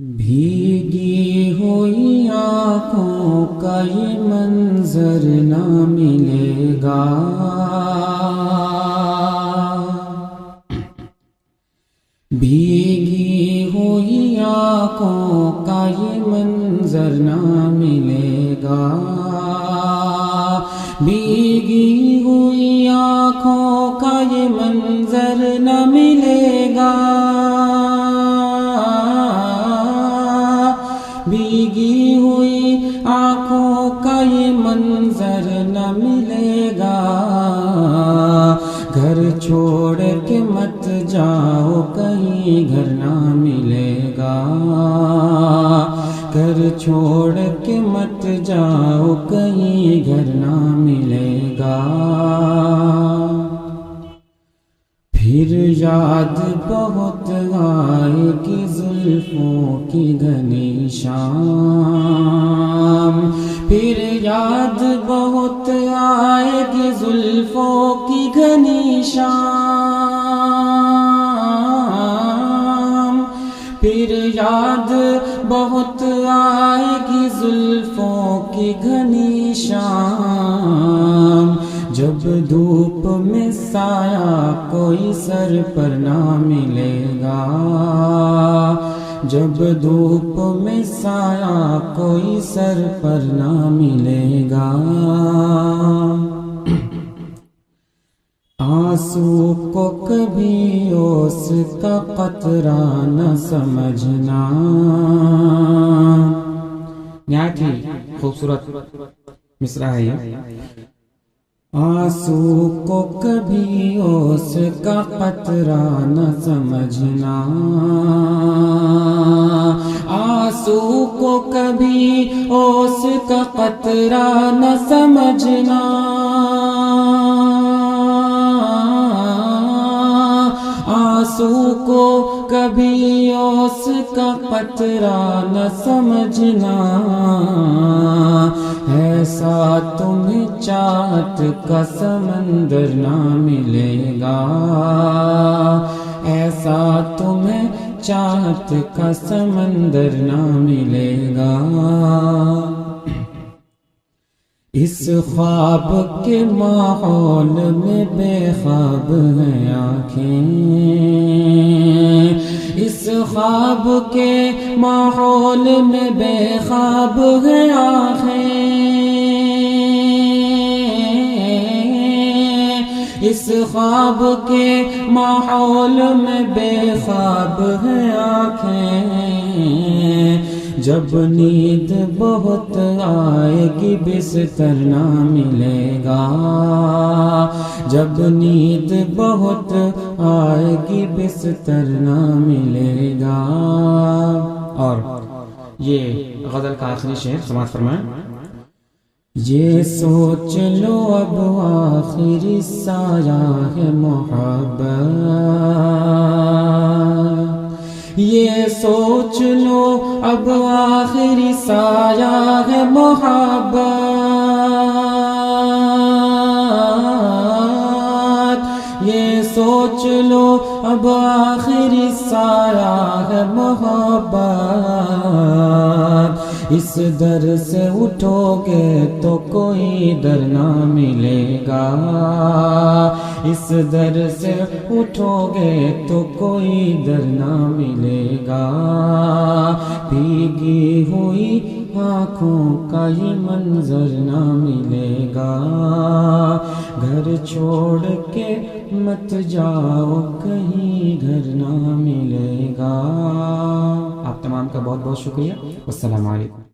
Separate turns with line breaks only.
بھیگی ہوئی آنکھوں کا یہ منظر نہ ملے گا، بھیگی ہوئی آنکھوں کا یہ منظر نہ ملے گا، بھیگی ہوئی آنکھوں کا یہ منظر نہ ملے گا، بھیگی ہوئی آنکھوں کا یہ منظر نہ ملے گا، گھر چھوڑ کے مت جاؤ کہیں گھر نہ ملے گا، گھر چھوڑ کے مت جاؤ کہیں گھر نہ ملے گا، پھر یاد بہت آئے گی زلفوں کی گھنی شام، پھر یاد بہت آئے گی زلفوں کی گھنی شام، پھر یاد بہت آئے گی زلفوں کی گھنی شام، جب دھوپ میں سایہ کوئی سر پر نہ ملے گا، جب دھوپ میں سایہ کوئی سر پر نہ ملے گا، آنسو کو کبھی اوس کا قطرہ نہ سمجھنا، نہایت ہی خوبصورت مصرع ہے یہ، آنسو کو کبھی اوس کا قطرہ نہ سمجھنا، آنسو کو کبھی اوس کا قطرہ نہ سمجھنا، آنسو کو کبھی اوس کا قطرہ نہ سمجھنا، ایسا تمہیں چاہت کا سمندر نہ ملے گا، ایسا تمہیں چاہت کا سمندر نہ ملے گا، اس خواب کے ماحول میں بے خواب ہیں آنکھیں، اس خواب کے ماحول میں بے خواب ہیں آنکھیں، اس خواب کے ماحول میں بے خواب ہیں آنکھیں، جب نیند بہت آئے گی بستر نہ ملے گا، جب نیند بہت آئے گی بستر نہ ملے گا، اور یہ غزل کا آخری شعر سماعت فرمائیں، یہ سوچ لو اب آخری سایہ ہے محبت، یہ سوچ لو اب آخری سایہ ہے محبت، یہ سوچ لو اب آخری سایہ ہے محبت، اس در سے اٹھو گے تو کوئی در نہ ملے گا، اس در سے اٹھو گے تو کوئی در نہ ملے گا، بھیگی ہوئی آنکھوں کا یہ منظر نہ ملے گا، گھر چھوڑ کے مت جاؤ کہیں گھر نہ ملے گا۔ آپ تمام کا بہت بہت شکریہ، السلام علیکم۔